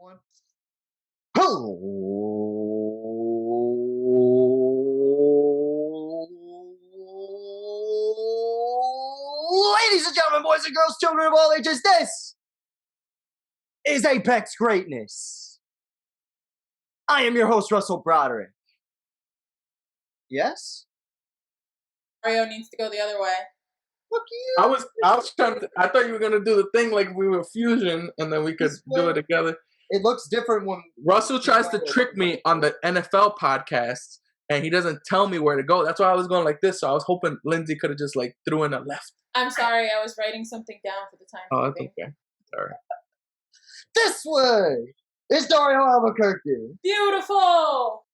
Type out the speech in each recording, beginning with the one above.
One. Hello, ladies and gentlemen, boys and girls, children of all ages. This is Apex Greatness. I am your host, Russell Broderick. Yes? Mario needs to go the other way. Fuck you. I was trying to. I thought you were gonna do the thing like we were fusion, and then we could do it together. It looks different when Russell tries to trick me on the NFL podcast, and he doesn't tell me where to go. That's why I was going like this. So I was hoping Lindsay could have just like threw in a left. I'm sorry, I was writing something down for the time. Oh, that's okay. All right. This way is Dario Albuquerque. Beautiful.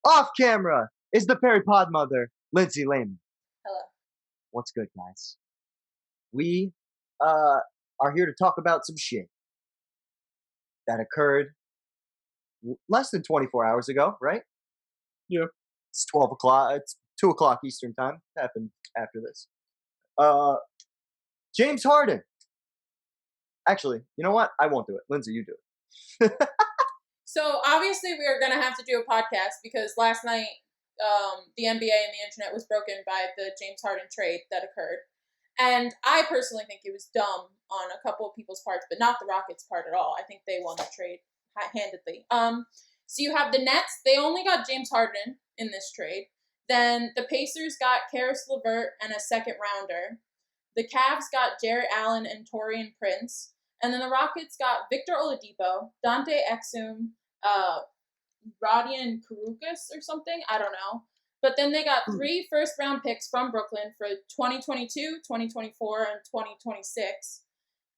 Off camera is the Perry Pod Mother, Lindsay Lehman. Hello. What's good, guys? We are here to talk about some shit that occurred less than 24 hours ago, right? Yeah. It's 12 o'clock. It's 2 o'clock Eastern time. It happened after this. James Harden. Actually, you know what? I won't do it. Lindsay, you do it. So obviously we are going to have to do a podcast because last night the NBA and the internet was broken by the James Harden trade that occurred. And I personally think it was dumb on a couple of people's parts, but not the Rockets' part at all. I think they won the trade handedly. So you have the Nets. They only got James Harden in this trade. Then the Pacers got Karis LeVert and a second rounder. The Cavs got Jarrett Allen and Taurean Prince. And then the Rockets got Victor Oladipo, Dante Exum, Rodion Kurukas or something. I don't know. But then they got 3 first-round picks from Brooklyn for 2022, 2024, and 2026.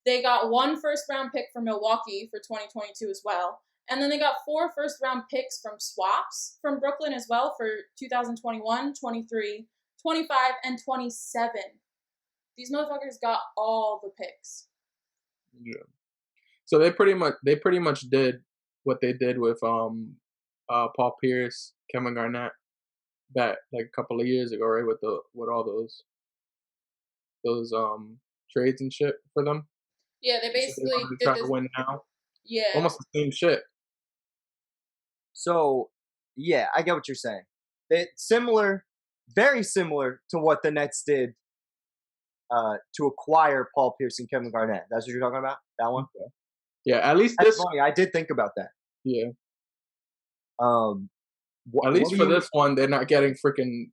They got 1 first-round pick from Milwaukee for 2022 as well. And then they got 4 first-round picks from swaps from Brooklyn as well for 2021, 23, 25, and 27. These motherfuckers got all the picks. Yeah. So they pretty much did what they did with Paul Pierce, Kevin Garnett, back like a couple of years ago, right? With all those trades and shit for them. Yeah, they basically did try to win now. Yeah, almost the same shit. So, yeah, I get what you're saying. It's very similar to what the Nets did to acquire Paul Pierce and Kevin Garnett. That's what you're talking about? That one? Yeah, at least That's funny. I did think about that. Yeah. At least for this one, they're not getting freaking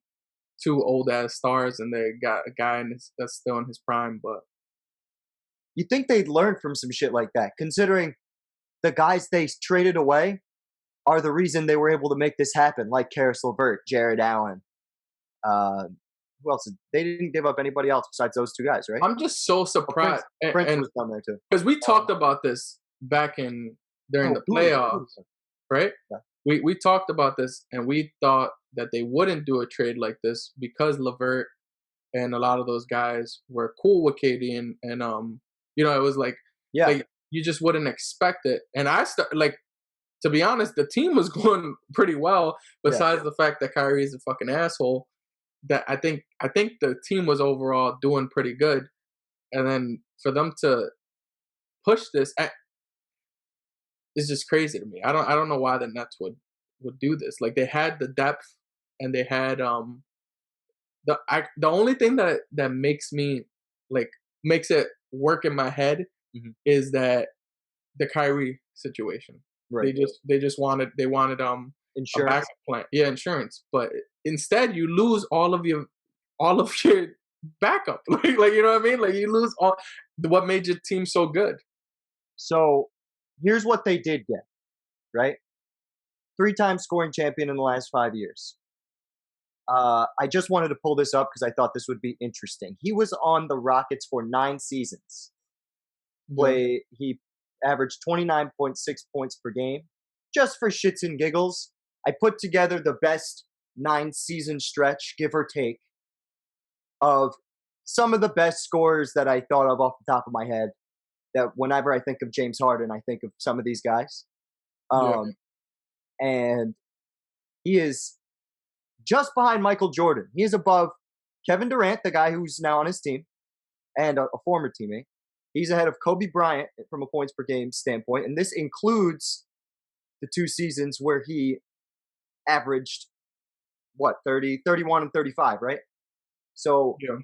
2 old-ass stars, and they got a guy that's still in his prime, but... You think they'd learn from some shit like that, considering the guys they traded away are the reason they were able to make this happen, like Karis LeVert, Jarrett Allen. Who else? They didn't give up anybody else besides those 2 guys, right? I'm just so surprised. Prince was down there too. Because we talked about this back during the playoffs, right? Yeah. We talked about this, and we thought that they wouldn't do a trade like this because LeVert and a lot of those guys were cool with KD, and it was like, like you just wouldn't expect it. And to be honest, the team was going pretty well, besides the fact that Kyrie is a fucking asshole. That I think the team was overall doing pretty good, and then for them to push this, it's just crazy to me. I don't know why the Nets would do this. Like, they had the depth, and they had the only thing that makes it work in my head is that the Kyrie situation. Right. They wanted insurance. A backup plan. Yeah, insurance. But instead, you lose all of your backup. like you know what I mean? Like, you lose all what made your team so good. So here's what they did get, right? 3-time scoring champion in the last 5 years. I just wanted to pull this up because I thought this would be interesting. He was on the Rockets for 9 seasons. He averaged 29.6 points per game. Just for shits and giggles, I put together the best 9-season stretch, give or take, of some of the best scorers that I thought of off the top of my head. That whenever I think of James Harden, I think of some of these guys. And he is just behind Michael Jordan. He is above Kevin Durant, the guy who's now on his team, and a former teammate. He's ahead of Kobe Bryant from a points per game standpoint, and this includes the 2 seasons where he averaged what 30, 31, and 35, right? So Yeah.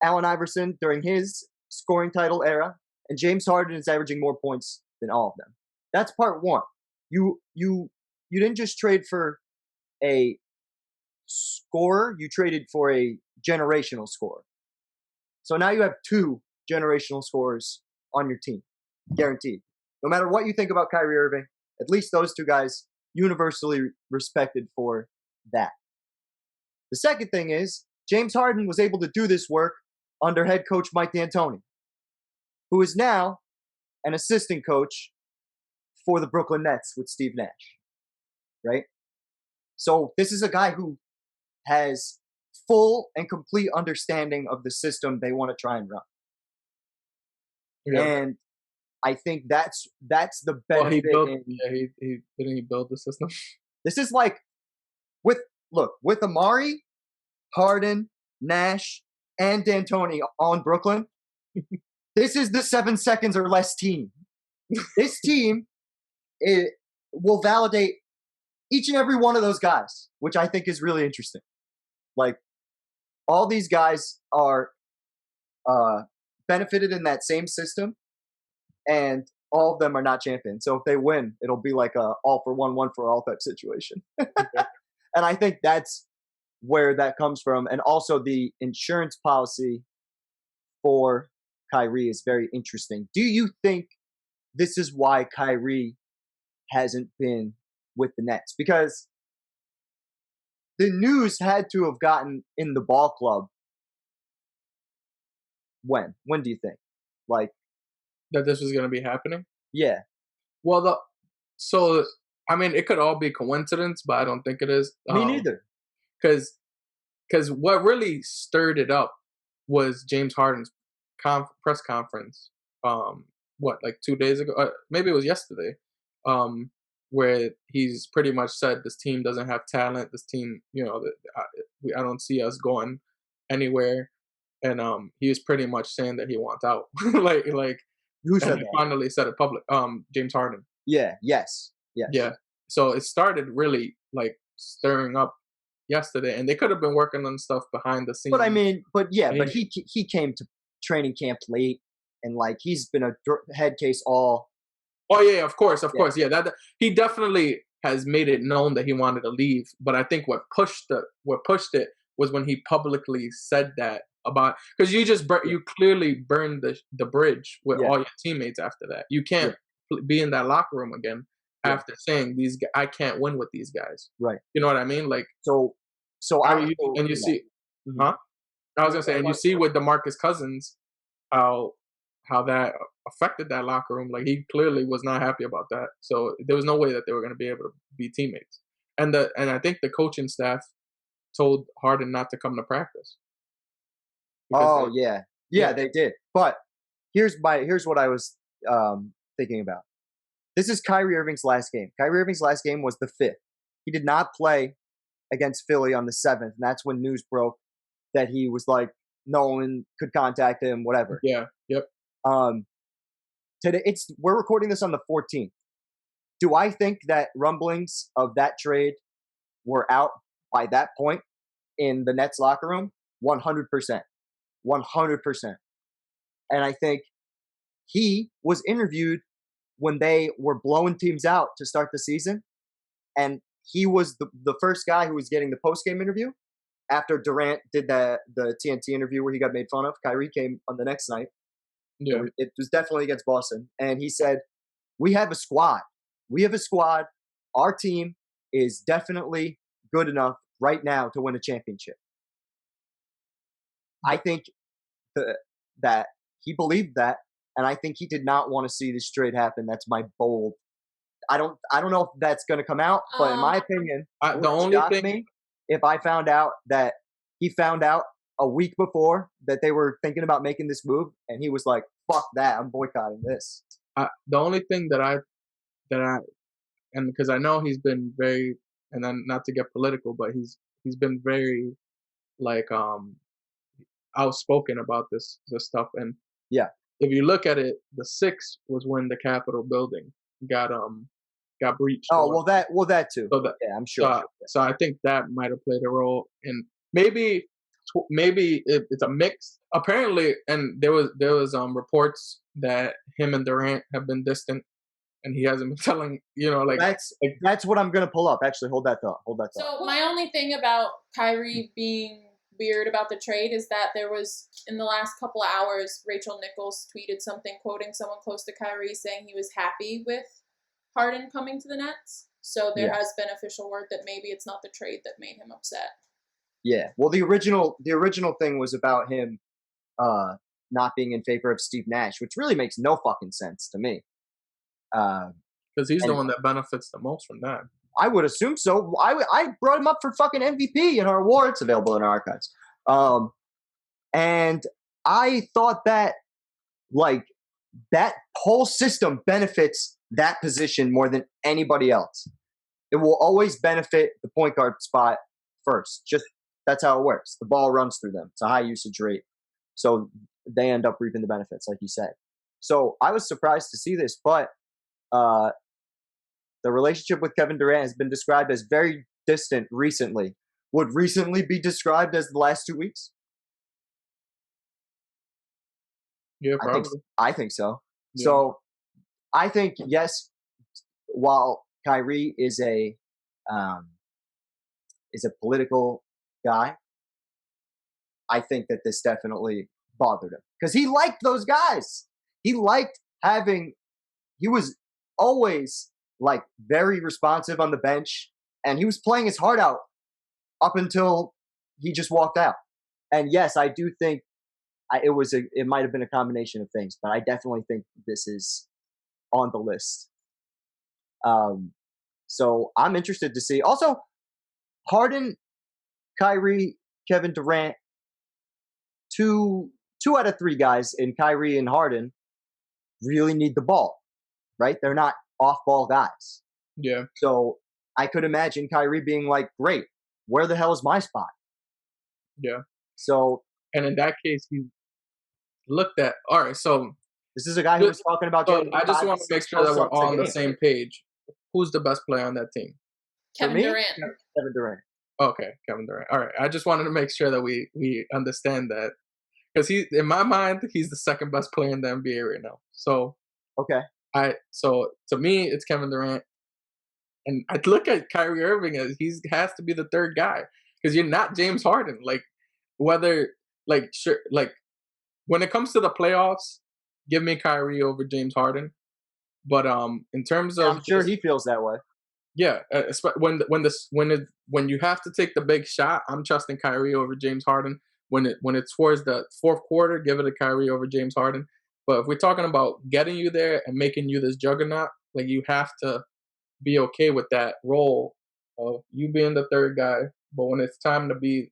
Allen Iverson during his scoring title era, and James Harden is averaging more points than all of them. That's part one. You didn't just trade for a scorer; you traded for a generational scorer. So now you have 2 generational scorers on your team, guaranteed. No matter what you think about Kyrie Irving, at least those 2 guys universally respected for that. The second thing is James Harden was able to do this work under head coach Mike D'Antoni, who is now an assistant coach for the Brooklyn Nets with Steve Nash, right? So this is a guy who has full and complete understanding of the system they want to try and run. Yeah. And I think that's the Well, benefit. he didn't he build the system? This is like with Amari, Harden, Nash, and D'Antoni on Brooklyn. This is the 7 seconds or less team. This team will validate each and every one of those guys, which I think is really interesting. Like all these guys are benefited in that same system, and all of them are not champions. So if they win, it'll be like a all for one for all type situation. And I think that's where that comes from. And also the insurance policy for Kyrie is very interesting. Do you think this is why Kyrie hasn't been with the Nets? Because the news had to have gotten in the ball club. When? When do you think? Like That this was going to be happening? Yeah. Well, I mean, it could all be coincidence, but I don't think it is. Me neither. Because what really stirred it up was James Harden's press conference. Like 2 days ago? Maybe it was yesterday. Where he's pretty much said this team doesn't have talent. This team, I don't see us going anywhere. And he was pretty much saying that he wants out. like Who said he that? finally said it public. James Harden. Yeah. Yes. Yeah. So it started really like stirring up yesterday, and they could have been working on stuff behind the scenes. But I mean, but he came to training camp late, and like he's been a head case all. Oh yeah, of course. Yeah, that he definitely has made it known that he wanted to leave. But I think what pushed it was when he publicly said that about, because you clearly burned the bridge with all your teammates after that. You can't be in that locker room again after saying I can't win with these guys. Right. You know what I mean? Like so and you see, huh? I was gonna say, and you see with DeMarcus Cousins how that affected that locker room. Like he clearly was not happy about that. So there was no way that they were going to be able to be teammates. And I think the coaching staff told Harden not to come to practice. Oh yeah, they did. But here's what I was thinking about. This is Kyrie Irving's last game. Kyrie Irving's last game was the 5th. He did not play against Philly on the 7th, and that's when news broke that he was like no one could contact him, whatever. Yeah. Yep. Today we're recording this on the 14th. Do I think that rumblings of that trade were out by that point in the Nets locker room? 100%. 100%. And I think he was interviewed when they were blowing teams out to start the season. And he was the first guy who was getting the post-game interview after Durant did the TNT interview where he got made fun of. Kyrie came on the next night. Yeah. It was definitely against Boston. And he said, we have a squad. We have a squad. Our team is definitely good enough right now to win a championship. I think that he believed that, and I think he did not want to see this trade happen. That's my bold. I don't know if that's going to come out, but in my opinion, the only thing me if I found out that he found out a week before that they were thinking about making this move, and he was like, "Fuck that! I'm boycotting this." The only thing that and because I know he's been very, and then not to get political, but he's been very like outspoken about this stuff, and yeah, if you look at it, the 6th was when the Capitol building got breached. Oh, that too. So that, Yeah, I'm sure. so I think that might have played a role in maybe it's a mix. Apparently, and there was reports that him and Durant have been distant, and he hasn't been telling like that's what I'm gonna pull up. Actually, hold that thought. So my only thing about Kyrie being weird about the trade is that there was, in the last couple of hours, Rachel Nichols tweeted something quoting someone close to Kyrie saying he was happy with Harden coming to the Nets. So there has been official word that maybe it's not the trade that made him upset. Yeah. Well, the original thing was about him not being in favor of Steve Nash, which really makes no fucking sense to me. Because he's the one that benefits the most from that. I would assume so. I brought him up for fucking MVP in our awards available in our archives. And I thought that, like, that whole system benefits that position more than anybody else. It will always benefit the point guard spot first. Just that's how it works. The ball runs through them. It's a high usage rate. So they end up reaping the benefits, like you said. So I was surprised to see this, but the relationship with Kevin Durant has been described as very distant recently. Would recently be described as the last 2 weeks? Yeah, probably. I think so. Yeah. So I think, yes, while Kyrie is a political guy, I think that this definitely bothered him because he liked those guys. He was always like very responsive on the bench, and he was playing his heart out up until he just walked out. And yes, I do think it might have been a combination of things, but I definitely think this is on the list. So I'm interested to see. Also, Harden, Kyrie, Kevin Durant, two out of 3 guys in Kyrie and Harden really need the ball, right? They're not off-ball guys. Yeah. So I could imagine Kyrie being like, great, where the hell is my spot? Yeah. So. And in that case, he looked at, all right, so. This is a guy who was talking about getting. I just want to make sure that we're all on the same page. Who's the best player on that team? Kevin Durant. Kevin Durant. Okay, Kevin Durant. All right. I just wanted to make sure that we understand that. Because in my mind, he's the second best player in the NBA right now. So. Okay. So to me, it's Kevin Durant. And I look at Kyrie Irving as he has to be the third guy. Because you're not James Harden. Like, when it comes to the playoffs, give me Kyrie over James Harden. But in terms of, I'm sure he feels that way. Yeah, when you have to take the big shot, I'm trusting Kyrie over James Harden. When it's towards the fourth quarter, give it to Kyrie over James Harden. But if we're talking about getting you there and making you this juggernaut, like, you have to be okay with that role of you being the third guy. But when it's time to be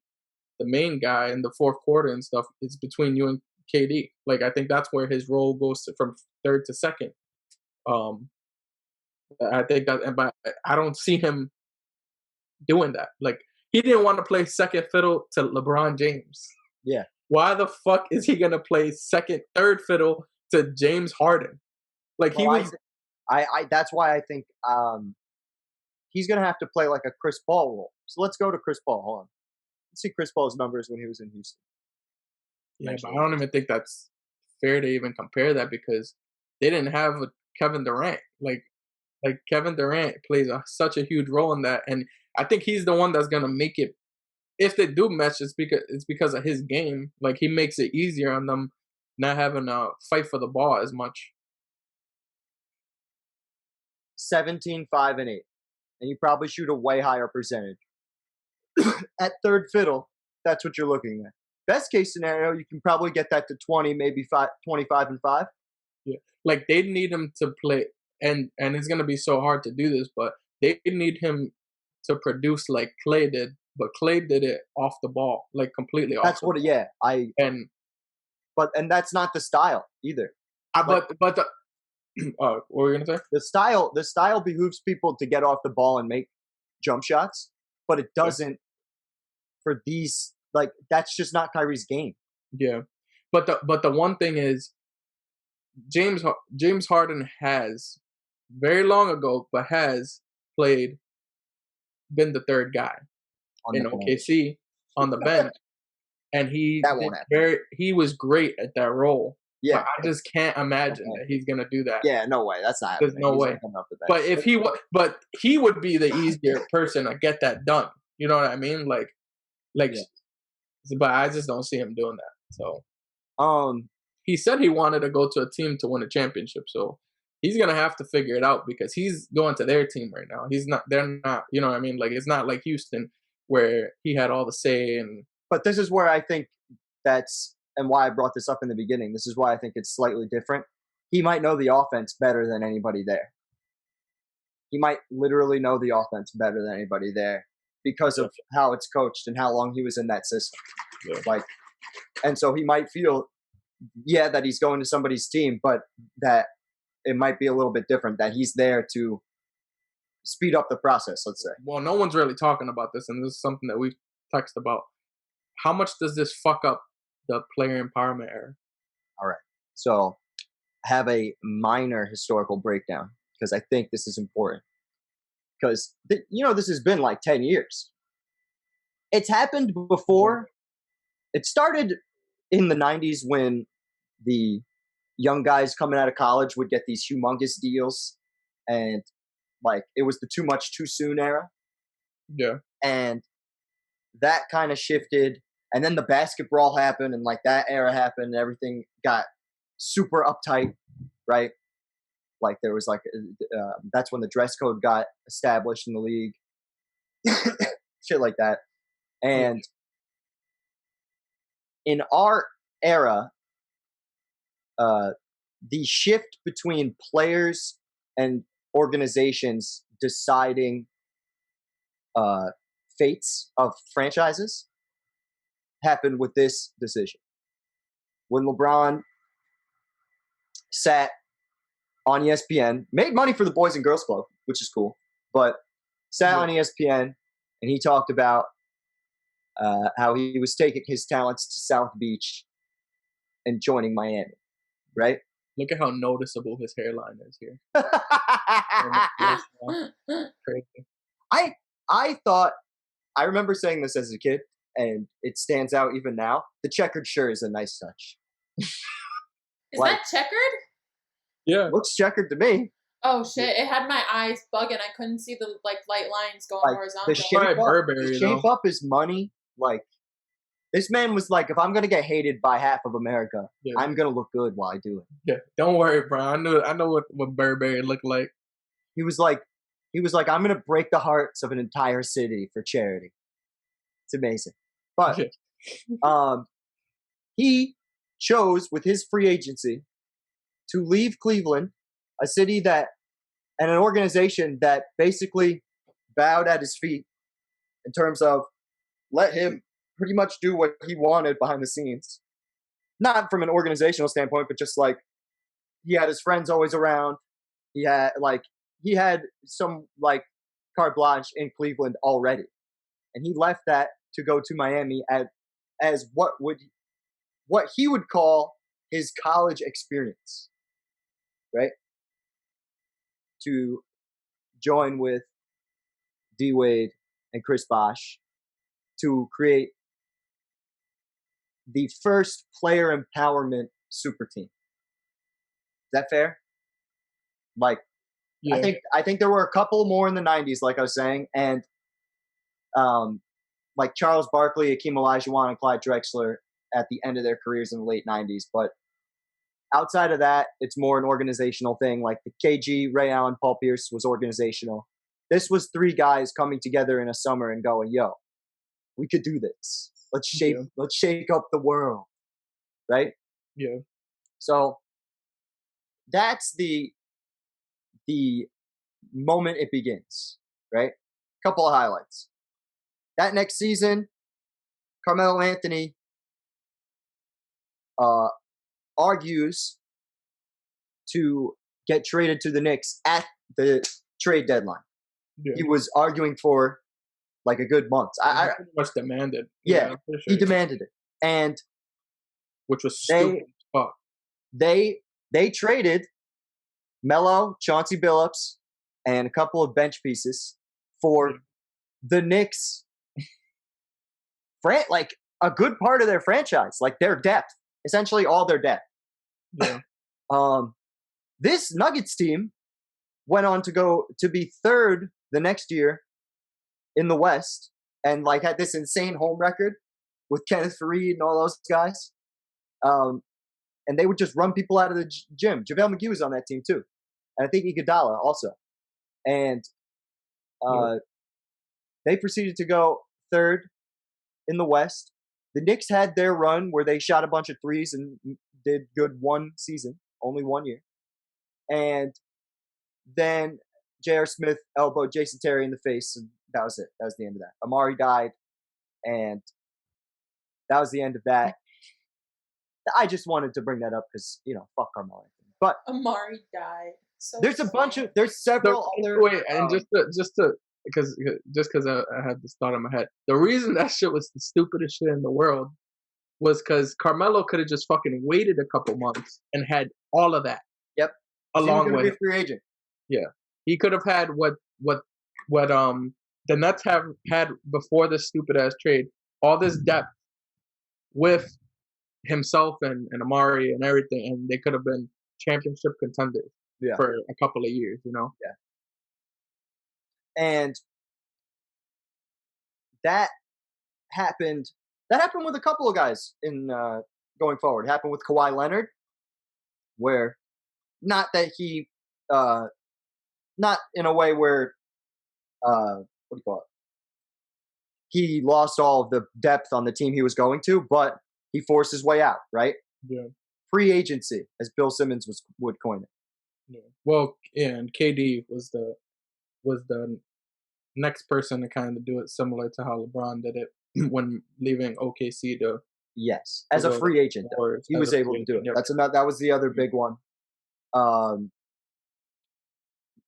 the main guy in the fourth quarter and stuff, it's between you and KD. Like, I think that's where his role goes from third to second. I think that, but I don't see him doing that. Like, he didn't want to play second fiddle to LeBron James. Yeah. Why the fuck is he gonna play third fiddle to James Harden? Like, that's why I think he's gonna have to play like a Chris Paul role. So let's go to Chris Paul. Hold on. Let's see Chris Paul's numbers when he was in Houston. Yeah, but I don't even think that's fair to even compare that because they didn't have a Kevin Durant. Like Kevin Durant plays such a huge role in that, and I think he's the one that's gonna make it. If they do match, it's because of his game. Like, he makes it easier on them not having to fight for the ball as much. 17, 5, and 8. And you probably shoot a way higher percentage. At third fiddle, that's what you're looking at. Best case scenario, you can probably get that to 20, maybe 25 and 5. Yeah. Like, they need him to play, and it's going to be so hard to do this, but they need him to produce like Clay did, but Clay did it off the ball, like completely off. That's what, yeah. And that's not the style either. But what were you gonna say? The style behooves people to get off the ball and make jump shots, but it doesn't for these. Like, that's just not Kyrie's game. Yeah, but the one thing is, James Harden has very long ago, but has been the third guy on in the bench. OKC on the bench, and That won't happen. he was great at that role. Yeah, but I just can't imagine that he's gonna do that. yeah, no way. That's not There's happening. no He's way. not coming off the bench. But if he would be the easier person to get that done. You know what I mean? Like, Yeah. but I just don't see him doing that. So, he said he wanted to go to a team to win a championship. So he's gonna have to figure it out because he's going to their team right now. He's not. They're not. You know what I mean? Like, it's not like Houston where he had all the say and. But this is where I think and why I brought this up in the beginning. This is why I think it's slightly different. He might know the offense better than anybody there. He might literally know the offense better than anybody there because of how it's coached and how long he was in that system. Yeah. Like, and so he might feel, that he's going to somebody's team, but that it might be a little bit different, that he's there to speed up the process, let's say. Well, no one's really talking about this, and this is something that we've texted about. How much does this fuck up the player empowerment era? All right. So I have a minor historical breakdown because I think this is important. Because, this has been like 10 years. It's happened before. It started in the 90s when the young guys coming out of college would get these humongous deals. And, like, it was the too much too soon era. Yeah. And that kind of shifted. And then the basketball happened, and like that era happened, and everything got super uptight, right? Like there was that's when the dress code got established in the league, shit like that. And in our era, the shift between players and organizations deciding fates of franchises happened with this decision. When LeBron sat on ESPN, made money for the Boys and Girls Club, which is cool, but sat on ESPN and he talked about how he was taking his talents to South Beach and joining Miami, right? Look at how noticeable his hairline is here. Crazy. I remember saying this as a kid, and it stands out even now. The checkered shirt is a nice touch. Is that checkered? Yeah. Looks checkered to me. Oh shit! It had my eyes bugging. I couldn't see the light lines going horizontal. The shape up is money. Like, this man was like, if I'm gonna get hated by half of America, I'm gonna look good while I do it. Yeah, don't worry, bro. I know what Burberry looked like. He was like, I'm gonna break the hearts of an entire city for charity. It's amazing. But he chose with his free agency to leave Cleveland, a city and an organization that basically bowed at his feet in terms of let him pretty much do what he wanted behind the scenes. Not from an organizational standpoint, but just like he had his friends always around. He had some like carte blanche in Cleveland already. And he left that to go to Miami as what he would call his college experience, right? To join with D Wade and Chris Bosh to create the first player empowerment super team. Is that fair? Like, yeah. I think there were a couple more in the 90s, like I was saying, and like Charles Barkley, Hakeem Olajuwon, and Clyde Drexler at the end of their careers in the late 90s. But outside of that, it's more an organizational thing. Like the KG, Ray Allen, Paul Pierce was organizational. This was three guys coming together in a summer and going, yo, we could do this. Let's shake up the world. Right? Yeah. So that's the moment it begins, right? Couple of highlights. That next season, Carmelo Anthony argues to get traded to the Knicks at the trade deadline. Yeah. He was arguing for like a good month. I pretty much demanded. Yeah, sure. He demanded it. And which was stupid. They They traded Melo, Chauncey Billups, and a couple of bench pieces for the Knicks, like a good part of their franchise, like their depth, essentially all their depth. Yeah. This Nuggets team went on to go to be third the next year in the West, and like had this insane home record with Kenneth Faried and all those guys. And they would just run people out of the gym. JaVale McGee was on that team too, and I think Iguodala also. And they proceeded to go third in the West. The Knicks had their run where they shot a bunch of threes and did good one season, only 1 year. And then J.R. Smith elbowed Jason Terry in the face, and that was it. That was the end of that. Amari died, and that was the end of that. I just wanted to bring that up because, fuck Carmelo. But Amari died. So there's several other. Wait, and just because I had this thought in my head, the reason that shit was the stupidest shit in the world was because Carmelo could have just fucking waited a couple months and had all of that. Yep. Along with a free agent. Yeah, he could have had what the Nets have had before this stupid ass trade, all this depth with himself and Amari and everything, and they could have been championship contenders for a couple of years, Yeah. And that happened with a couple of guys in going forward. It happened with Kawhi Leonard, where not that he not in a way where what do you call it? He lost all of the depth on the team he was going to, but he forced his way out, right? Yeah. Free agency, as Bill Simmons would coin it. Yeah. Well, and KD was the next person to kind of do it, similar to how LeBron did it when leaving OKC to. Yes, as a free agent, though, he was able to do it. Yep. That was the other big one, and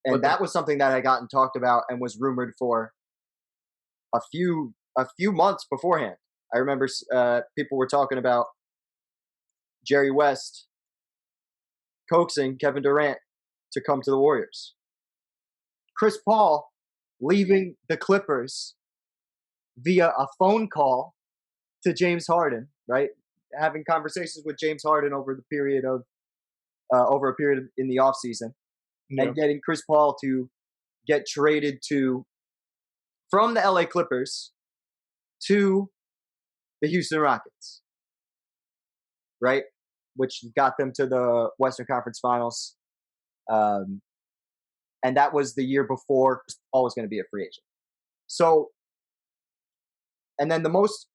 that was something that had gotten talked about and was rumored for a few months beforehand. I remember people were talking about Jerry West coaxing Kevin Durant to come to the Warriors. Chris Paul leaving the Clippers via a phone call to James Harden, right? Having conversations with James Harden over a period in the offseason, and getting Chris Paul to get traded from the LA Clippers to the Houston Rockets, right? Which got them to the Western Conference Finals. And that was the year before Paul was going to be a free agent. So, and then the most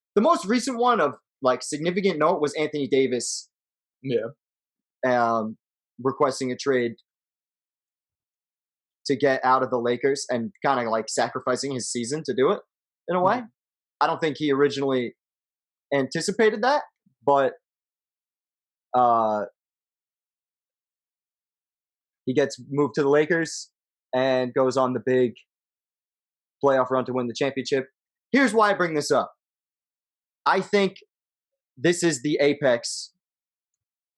recent one of like significant note was Anthony Davis. Requesting a trade to get out of the Lakers and kind of like sacrificing his season to do it in a way. I don't think he originally anticipated that, but he gets moved to the Lakers and goes on the big playoff run to win the championship. Here's why I bring this up. I think this is the apex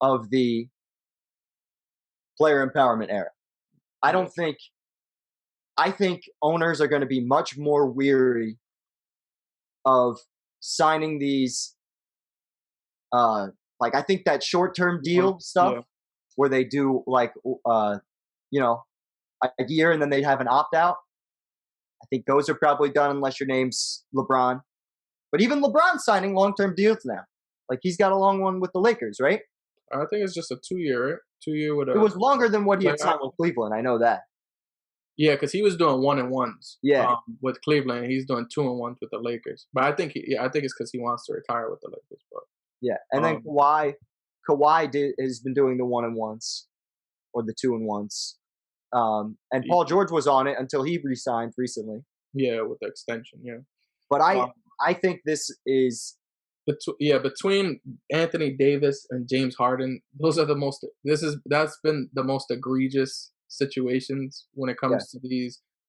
of the player empowerment era. I think owners are going to be much more weary of signing these like I think that short-term deal stuff where they do like a year and then they have an opt-out. I think those are probably done unless your name's LeBron. But even LeBron's signing long-term deals now. Like he's got a long one with the Lakers, right? I think it's just a 2 year, right? 2 year with a. It was longer than what he had signed with Cleveland. I know that. Yeah, because he was doing 1-1s. Yeah. With Cleveland, he's doing 2-1s with the Lakers. But I think it's because he wants to retire with the Lakers. But yeah, and then Kawhi has been doing the 1-1s or the 2-1s. And Paul George was on it until he re-signed recently. Yeah, with the extension. Yeah. But I think this is. Between Anthony Davis and James Harden, those are that's been the most egregious situations when it comes to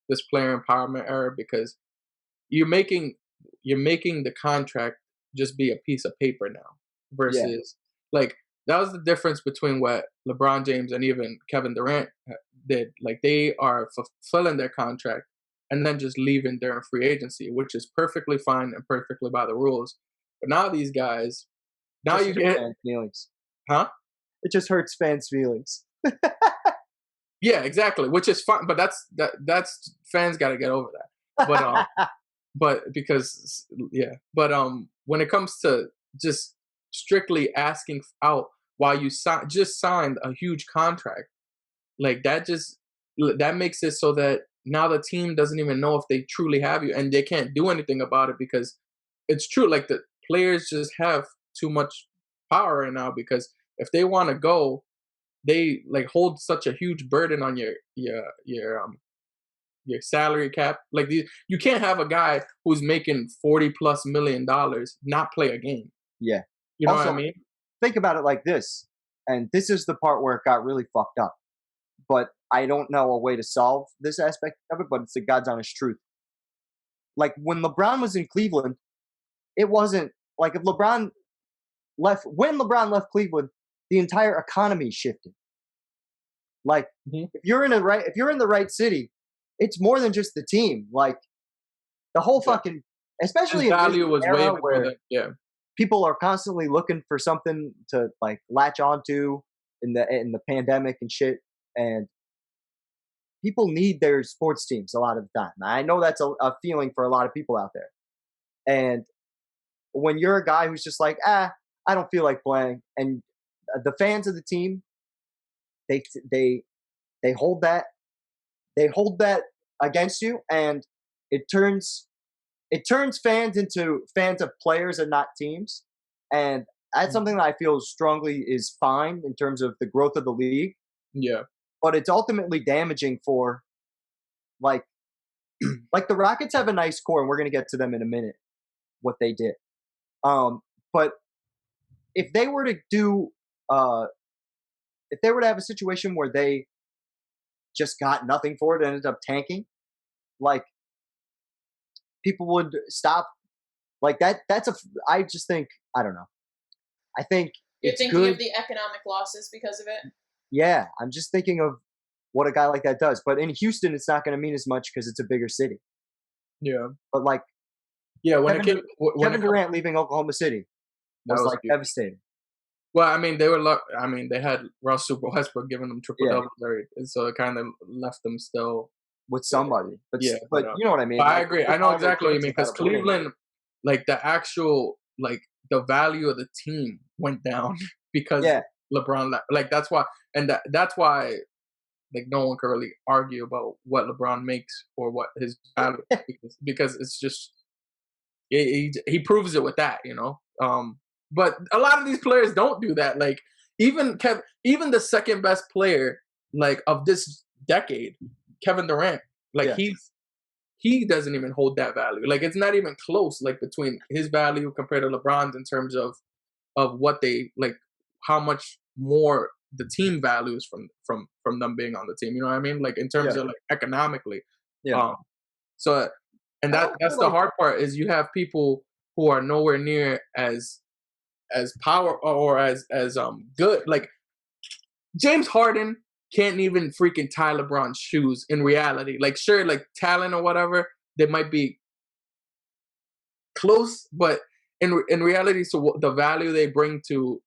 this player empowerment era, because you're making the contract just be a piece of paper now versus like that was the difference between what LeBron James and even Kevin Durant did. Like they are fulfilling their contract and then just leaving during free agency, which is perfectly fine and perfectly by the rules. But now these guys, now Just you hurts get, fans' feelings. huh? It just hurts fans' feelings. Yeah, exactly. Which is fine, but that's fans got to get over that. But because but when it comes to just strictly asking out while you just signed a huge contract, like that makes it so that now the team doesn't even know if they truly have you, and they can't do anything about it because it's true. Like the players just have too much power right now because if they want to go, they like hold such a huge burden on your salary cap. Like you can't have a guy who's making $40+ million not play a game. Yeah. You know what Also, I mean? think about it like this, and this is the part where it got really fucked up. But I don't know a way to solve this aspect of it, but it's the God's honest truth. Like when LeBron was in Cleveland, it wasn't like if LeBron when LeBron left Cleveland, the entire economy shifted. Like if you're in the right city, it's more than just the team. Like the whole Yeah. fucking, especially His in this value was way era before where that. Yeah. people are constantly looking for something to like latch onto in the pandemic and shit, and people need their sports teams a lot of the time. I know that's a feeling for a lot of people out there. And when you're a guy who's just like, I don't feel like playing, and the fans of the team, they they they hold that against you, and it turns fans into fans of players and not teams, and that's something that I feel strongly is fine in terms of the growth of the league. Yeah. But it's ultimately damaging for like like the Rockets have a nice core, and we're gonna get to them in a minute what they did. But if they were to do if they were to have a situation where they just got nothing for it and ended up tanking, like people would stop like that. I just think, I don't know. I think You're it's thinking good. of the economic losses because of it? Yeah, I'm just thinking of what a guy like that does. But in Houston, it's not going to mean as much because it's a bigger city. Yeah. But like, Yeah. Kevin Durant leaving Oklahoma City was like huge. devastating. Well, I mean, they had Russell Westbrook giving them triple doubles, and so it kind of left them still with somebody. But yeah. but you know what I mean. I Like, agree. I know exactly what you mean because Cleveland, like the actual the value of the team went down because LeBron left. Like that's why, and that's why like no one can really argue about what LeBron makes or what his value because it's just he proves it with that, you know. But a lot of these players don't do that. Like even even the second best player like of this decade, Kevin Durant, like he doesn't even hold that value. Like it's not even close. Like between his value compared to LeBron's in terms of what they like, how much more the team values from them being on the team. You know what I mean? Like in terms of like economically. Yeah. So and that's the hard part is you have people who are nowhere near as power or as good. Like James Harden can't even freaking tie LeBron's shoes in reality. Like sure, like talent or whatever, they might be close, but in reality, so the value they bring to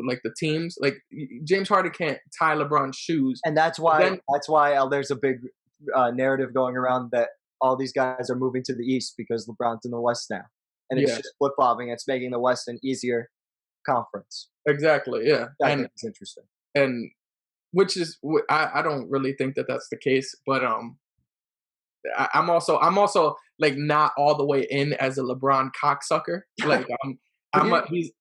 like the teams, like James Harden can't tie LeBron's shoes, and that's why there's a big narrative going around that all these guys are moving to the East because LeBron's in the West now, and it's just flip flopping. It's making the West an easier conference. Exactly. Yeah, I think it's interesting, and which is I don't really think that that's the case, but I'm also like not all the way in as a LeBron cocksucker. Like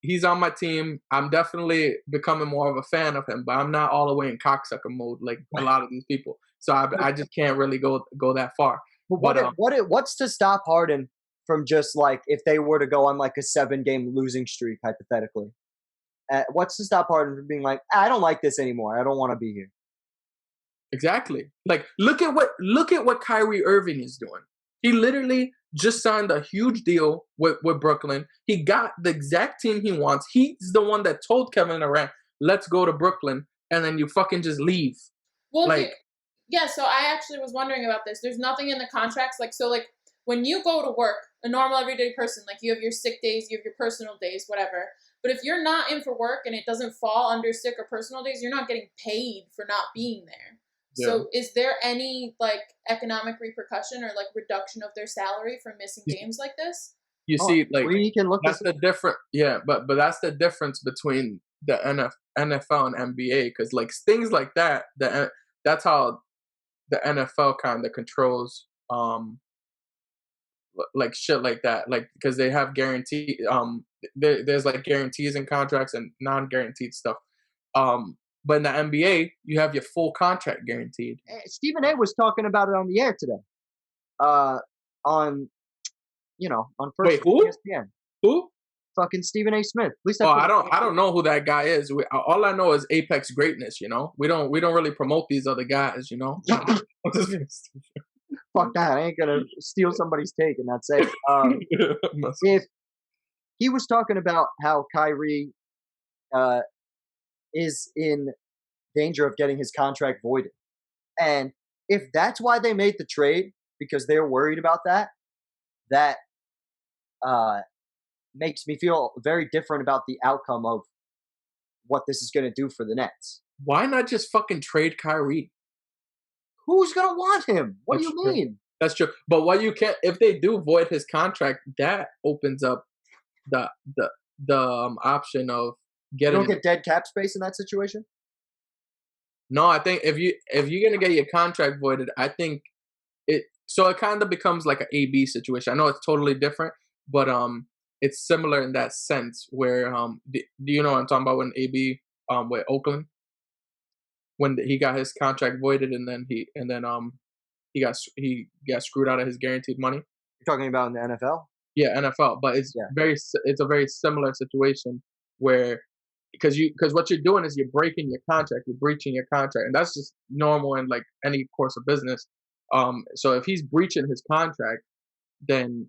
he's on my team. I'm definitely becoming more of a fan of him, but I'm not all the way in cocksucker mode like a lot of these people. So I just can't really go that far. But what's to stop Harden from just like if they were to go on like a 7-game losing streak hypothetically? What's to stop Harden from being like, I don't like this anymore. I don't want to be here. Exactly. Like look at what Kyrie Irving is doing. He literally just signed a huge deal with Brooklyn. He got the exact team he wants. He's the one that told Kevin Durant, let's go to Brooklyn, and then you fucking just leave. Well, Like, yeah. So I actually was wondering about this. There's nothing in the contracts like when you go to work, a normal everyday person, like you have your sick days, you have your personal days, whatever. But if you're not in for work and it doesn't fall under sick or personal days, you're not getting paid for not being there. yeah. So is there any like economic repercussion or like reduction of their salary for missing games like this? You see, like we can look that's the different. Yeah, but that's the difference between the NFL and NBA, because like things like that, that's how the NFL kind of controls like shit like that, like because they have guarantee there's like guarantees in contracts and non-guaranteed stuff. But in the NBA, you have your full contract guaranteed. Stephen A was talking about it on the air today. On on First Wait, who? ESPN. Who? Fucking Stephen A. Smith. At least Oh, I don't know who that guy is. All I know is Apex Greatness. We don't really promote these other guys. Fuck that. I ain't gonna steal somebody's take and that's it. If he was talking about how Kyrie is in danger of getting his contract voided, and if that's why they made the trade because they're worried about that, that makes me feel very different about the outcome of what this is going to do for the Nets. Why not just fucking trade Kyrie? Who's going to want him? What do you mean? That's true. But what you can't, if they do void his contract, that opens up the option of getting. You don't get dead cap space in that situation? No, I think if you're gonna get your contract voided, I think it kind of becomes like an AB situation. I know it's totally different, but it's similar in that sense where do you know what I'm talking about when AB with Oakland, when he got his contract voided and then he got screwed out of his guaranteed money. You're talking about in the NFL? Yeah, NFL, but it's a very similar situation where because what you're doing is you're breaking your contract, you're breaching your contract, and that's just normal in like any course of business. So if he's breaching his contract, then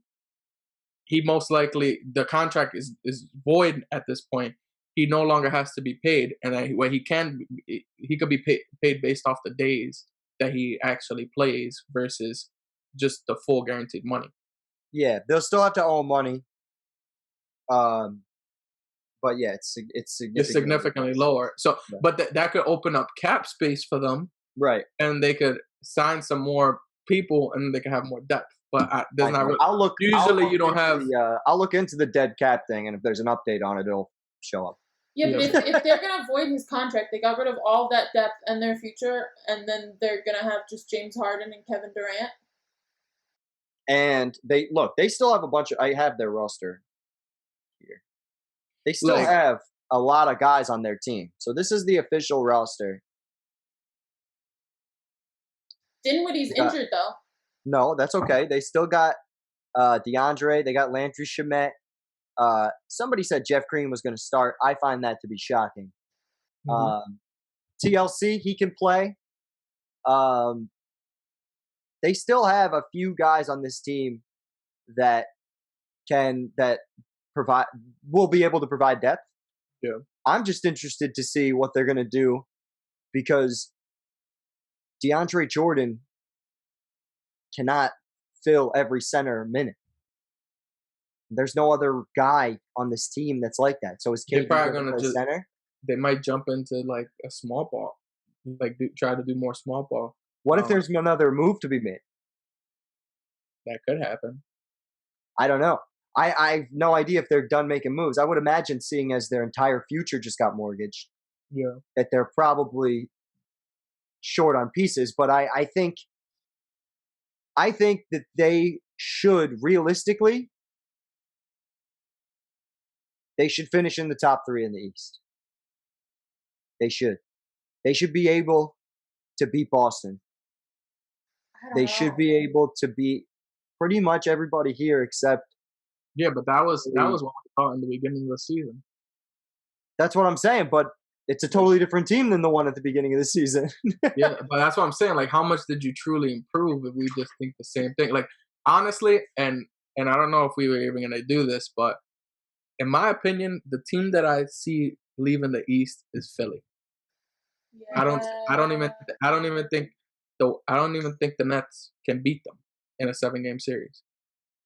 he most likely the contract is void at this point. He no longer has to be paid, and he could be paid based off the days that he actually plays versus just the full guaranteed money. Yeah, they'll still have to owe money. But yeah, it's significantly lower. So, yeah. But that could open up cap space for them, right? And they could sign some more people, and they could have more depth. But there's not. I'll look. Usually, you don't have. I'll look into the dead cap thing, and if there's an update on it, it'll show up. Yeah, but if they're gonna void his contract, they got rid of all that depth and their future, and then they're gonna have just James Harden and Kevin Durant. And they still have a bunch of. I have their roster here. They still have a lot of guys on their team. So this is the official roster. Dinwiddie's injured though. No, that's okay. They still got DeAndre. They got Landry Shamet. Somebody said Jeff Green was going to start. I find that to be shocking. Mm-hmm. TLC, he can play. They still have a few guys on this team that will be able to provide depth. Yeah. I'm just interested to see what they're going to do because DeAndre Jordan cannot fill every center minute. There's no other guy on this team that's like that. So is KD going to center? They might jump into like a small ball, like try to do more small ball. What if there's another move to be made? That could happen. I don't know. I have no idea if they're done making moves. I would imagine, seeing as their entire future just got mortgaged, that they're probably short on pieces. But I think that they should realistically. They should finish in the top 3 in the East. They should. They should be able to beat Boston. They should be able to beat pretty much everybody here except. Yeah, but that was what we thought in the beginning of the season. That's what I'm saying, but it's a totally different team than the one at the beginning of the season. Yeah, but that's what I'm saying. Like, how much did you truly improve if we just think the same thing? Like, honestly, and I don't know if we were even going to do this, but in my opinion, the team that I see leaving the East is Philly. Yeah. I don't even think the Nets can beat them in a 7-game series,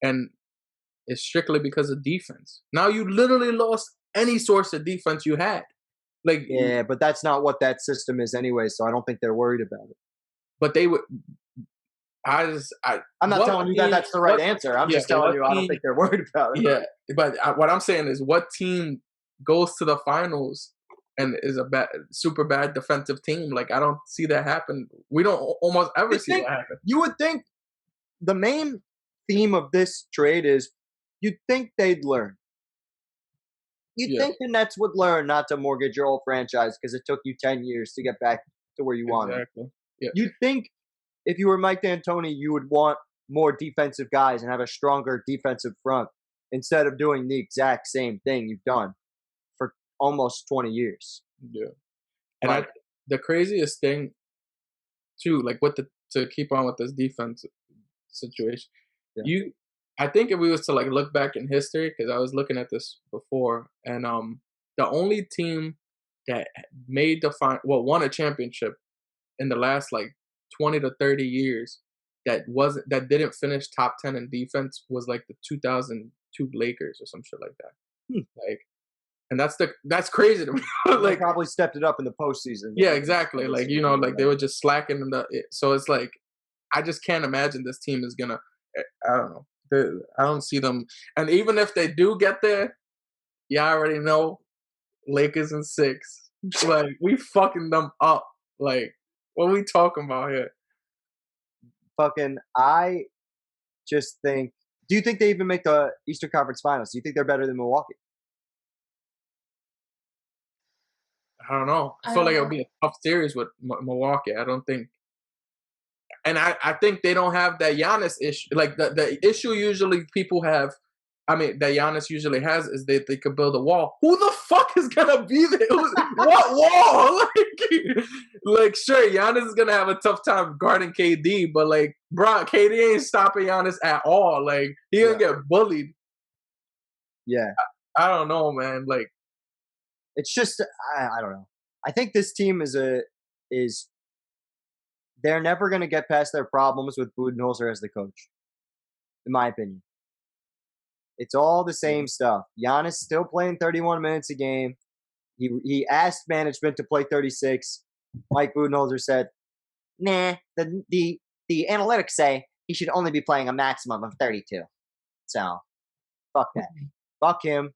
and it's strictly because of defense. Now you literally lost any source of defense you had. Like, Yeah, but that's not what that system is anyway, so I don't think they're worried about it. but they would. I'm not telling you that that's the right answer. I'm just telling you I don't think they're worried about it. Yeah, but what I'm saying is, what team goes to the finals and is a super bad defensive team? Like, I don't see that happen. We don't almost ever see that happen. You would think the main theme of this trade is you'd think they'd learn. You'd think the Nets would learn not to mortgage your whole franchise because it took you 10 years to get back to where you wanted. Exactly. Yeah. You'd think if you were Mike D'Antoni, you would want more defensive guys and have a stronger defensive front instead of doing the exact same thing you've done for almost 20 years. Yeah. And the craziest thing, too, like to keep on with this defense situation, I think if we was to like look back in history, because I was looking at this before, and the only team that made won a championship in the last like 20 to 30 years that didn't finish top 10 in defense was like the 2002 Lakers or some shit like that. Like, and that's crazy to me. Like, they probably stepped it up in the postseason. Yeah, exactly. Like, like they were just slacking so it's like, I just can't imagine this team is gonna. I don't know. I don't see them. And even if they do get there, you already know Lakers in 6. Like, we fucking them up. Like, what are we talking about here? I just think. Do you think they even make the Eastern Conference Finals? Do you think they're better than Milwaukee? I don't know. I feel like it'll be a tough series with Milwaukee. I don't think. And I think they don't have that Giannis issue. Like, the issue usually people have, that Giannis usually has, is they could build a wall. Who the fuck is gonna be there? What wall? Like, sure, Giannis is gonna have a tough time guarding KD, but like, bro, KD ain't stopping Giannis at all. Like, he gonna get bullied. Yeah, I don't know, man. Like, it's just I don't know. I think this team is they're never going to get past their problems with Budenholzer as the coach, in my opinion. It's all the same stuff. Giannis still playing 31 minutes a game. He asked management to play 36. Mike Budenholzer said, "Nah, the analytics say he should only be playing a maximum of 32. So, fuck that. Fuck him.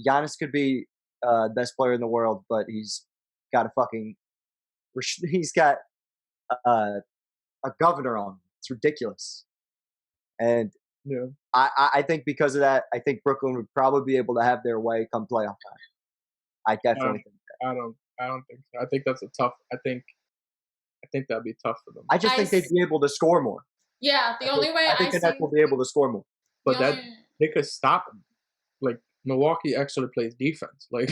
Giannis could be the best player in the world, but he's got a governor on him. It's ridiculous." And I think because of that, I think Brooklyn would probably be able to have their way come playoff time. I definitely think that. I don't think so. I think that's I think that'd be tough for them. I just think they'd be able to score more. Yeah, the only way I think the Nets will be able to score more. But they could stop them. Like, Milwaukee actually plays defense. Like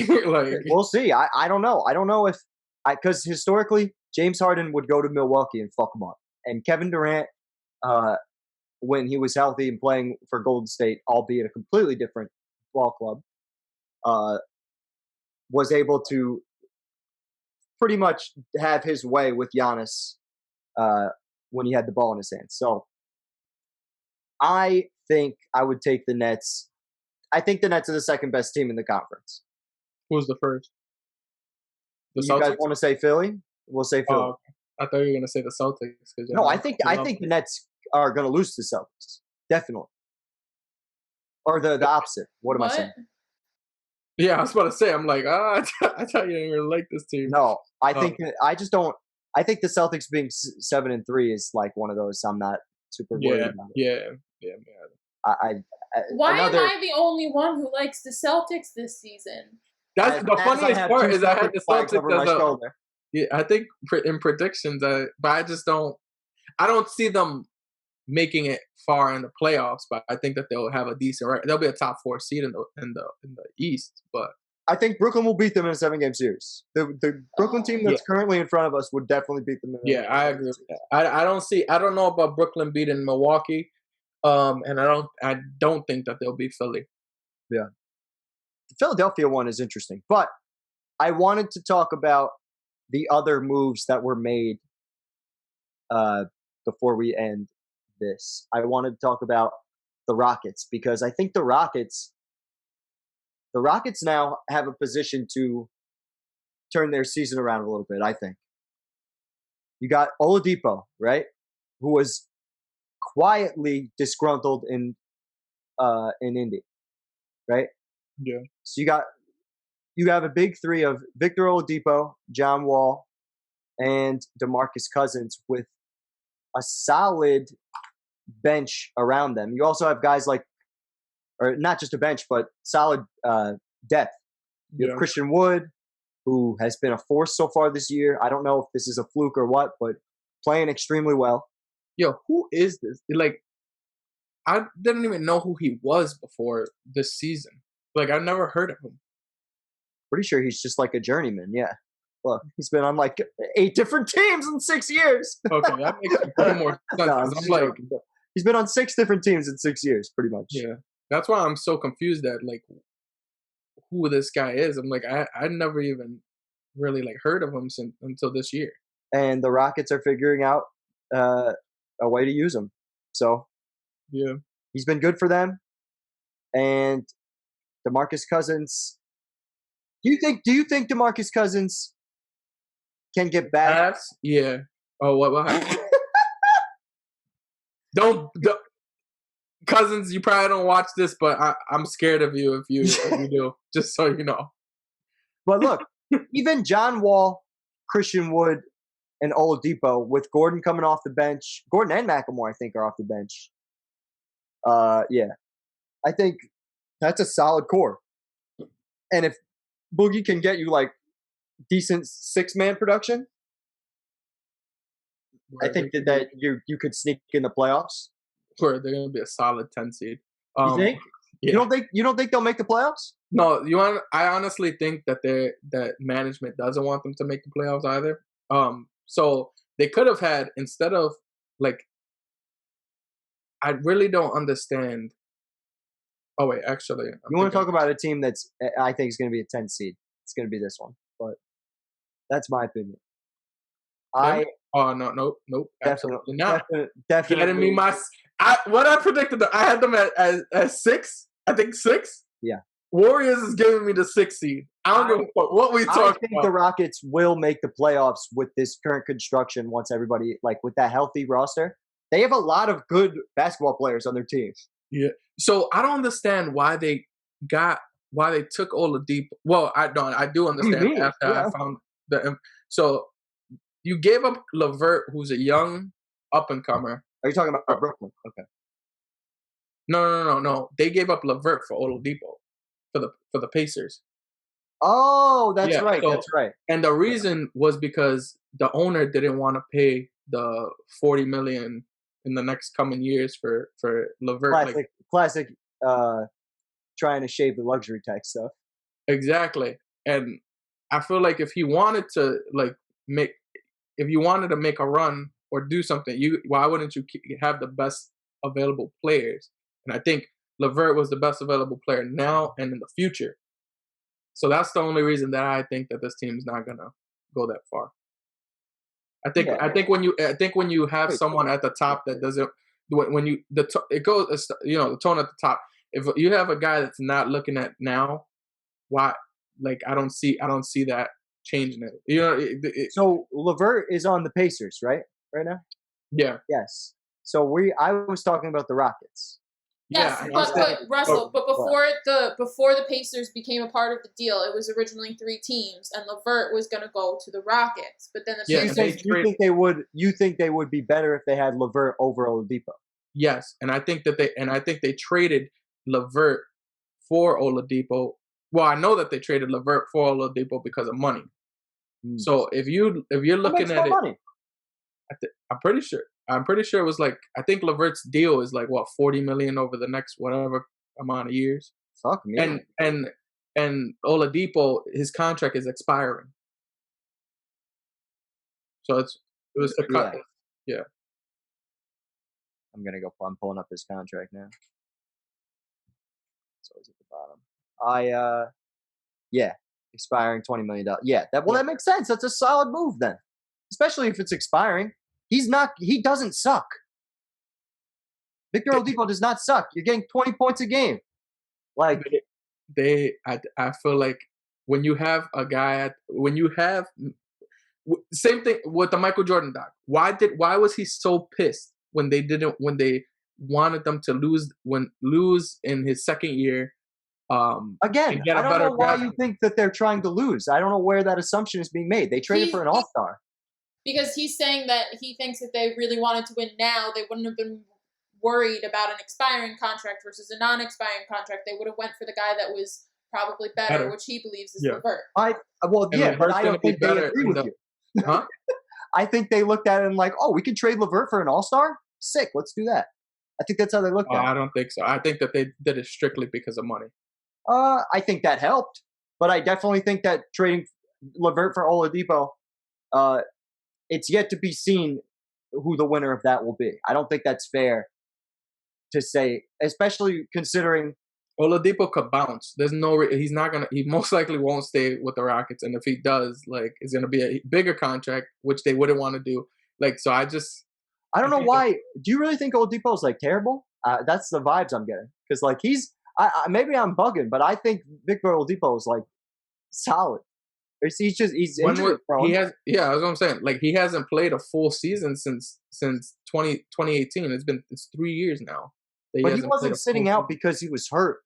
we'll see. I don't know. I don't know if because historically James Harden would go to Milwaukee and fuck them up, and Kevin Durant, when he was healthy and playing for Golden State, albeit a completely different ball club, was able to pretty much have his way with Giannis when he had the ball in his hands. So I think I would take the Nets. I think the Nets are the second best team in the conference. Who's the first? You guys want to say Philly? We'll say Philly. Okay. I thought you were going to say the Celtics. No, I think the Nets are going to lose to the Celtics. Definitely. Or the opposite. What am I saying? Yeah, I was about to say. I'm like, I thought you didn't really like this team. No, I think I just don't. I think the Celtics being 7-3 is like one of those I'm not super worried about. Yeah. Why am I the only one who likes the Celtics this season? That's the funniest part is I had the Celtics as I think in predictions, but I just don't. I don't see them making it far in the playoffs, but I think that they'll have a decent. They'll be a top 4 seed in the East, but I think Brooklyn will beat them in a 7-game series. The Brooklyn team that's currently in front of us would definitely beat them. I agree with that. I don't know about Brooklyn beating Milwaukee, and I don't think that they'll beat Philly. Yeah. the Philadelphia one is interesting, but I wanted to talk about the other moves that were made uh, before we end this. I wanted to talk about the Rockets because I think the Rockets now have a position to turn their season around a little bit. I think you got Oladipo, right, who was quietly disgruntled in Indy, right? Yeah. So you have a big three of Victor Oladipo, John Wall, and DeMarcus Cousins with a solid bench around them. You also have guys like, or not just a bench, but solid depth. You have Yeah. Christian Wood, who has been a force so far this year. I don't know if this is a fluke or what, but playing extremely well. Yo, who is this? Like, I didn't even know who he was before this season. Like, I never heard of him. Pretty sure he's just like a journeyman. Yeah. Look, he's been on like 8 different teams in 6 years. Okay, that makes way more sense. No, 'Cause I'm like, joking. He's been on 6 different teams in 6 years, pretty much. yeah, that's why I'm so confused at like who this guy is. I'm like, I never even really like heard of him since until this year. And the Rockets are figuring out a way to use him. So Yeah, he's been good for them. And DeMarcus Cousins. Do you think DeMarcus Cousins can get back? Pass. Yeah. Oh, what happened? don't, Cousins. You probably don't watch this, but I'm scared of you if you do. Just so you know. But look, even John Wall, Christian Wood, and Oladipo, with Gordon coming off the bench, Gordon and McElmore, I think, are off the bench. Yeah, I think that's a solid core. And if Boogie can get you like decent 6-man production, I think that you could sneak in the playoffs. Where they're gonna be a solid 10 seed. You think? Yeah. You don't think they'll make the playoffs? No, I honestly think that that management doesn't want them to make the playoffs either. So they could have had, instead of like, I really don't understand. Oh wait, actually, You want to talk about a team that's I think is going to be a 10 seed? It's going to be this one, but that's my opinion. Them? Oh no, nope, absolutely not. Definitely. Getting me what I predicted. I had them as 6. I think 6. Yeah. Warriors is giving me the 6 seed. I don't give a fuck what we talking I think about. the Rockets will make the playoffs with this current construction once everybody, like with that healthy roster. They have a lot of good basketball players on their team. Yeah. So I don't understand why they took Oladipo. Well, I don't. I do understand after I found the. So you gave up LeVert, who's a young up and comer. Are you talking about Brooklyn? Okay. No. They gave up LeVert for Oladipo for the Pacers. Oh, that's right. So, that's right. And the reason was because the owner didn't want to pay the $40 million in the next coming years for LeVert. Classic. Trying to shave the luxury tax stuff. Exactly. And I feel like if he wanted to make a run or do something, why wouldn't you have the best available players? And I think LeVert was the best available player now and in the future. So that's the only reason that I think that this team is not gonna go that far. I think when you have someone at the top that doesn't, it goes, the tone at the top. If you have a guy that's not looking at now, why? Like, I don't see that changing it. So LeVert is on the Pacers, right now. Yeah. Yes. So I was talking about the Rockets. Yes, but Russell, before the Pacers became a part of the deal, it was originally 3 teams, and LeVert was going to go to the Rockets. But then you think they would be better if they had LeVert over Oladipo? Yes, and I think they traded LeVert for Oladipo. Well, I know that they traded LeVert for Oladipo because of money. So if you're looking at it, money? I'm pretty sure it was like, I think LeVert's deal is like what, $40 million over the next whatever amount of years. Fuck me. And Oladipo, his contract is expiring. So it was a cut. Yeah. I'm pulling up his contract now. It's always at the bottom. Yeah, expiring $20 million. Yeah, that makes sense. That's a solid move then, especially if it's expiring. He doesn't suck. Victor Oladipo does not suck. You're getting 20 points a game. Like I feel like when you have a guy same thing with the Michael Jordan doc. Why was he so pissed when they wanted them to lose in his second year? Again, and get I a don't better know why draft. you think that they're trying to lose. I don't know where that assumption is being made. They traded for an all-star. Because he's saying that he thinks if they really wanted to win now, they wouldn't have been worried about an expiring contract versus a non-expiring contract. They would have went for the guy that was probably better. Which he believes is LeVert. But I don't think they agree with you. Huh? I think they looked at it and like, oh, we can trade LeVert for an all-star? Sick, let's do that. I think that's how they looked at it. I don't think so. I think that they did it strictly because of money. I think that helped, but I definitely think that trading LeVert for Oladipo, it's yet to be seen who the winner of that will be. I don't think that's fair to say, especially considering Oladipo could bounce. He's not gonna. He most likely won't stay with the Rockets, and if he does, like, it's gonna be a bigger contract, which they wouldn't want to do. Like, so I don't know why. Do you really think Oladipo is like terrible? That's the vibes I'm getting because like maybe I'm bugging, but I think Victor Oladipo is like solid. He's injury prone. That's what I'm saying. Like, he hasn't played a full season since 2018. It's 3 years now. But he wasn't sitting out because he was hurt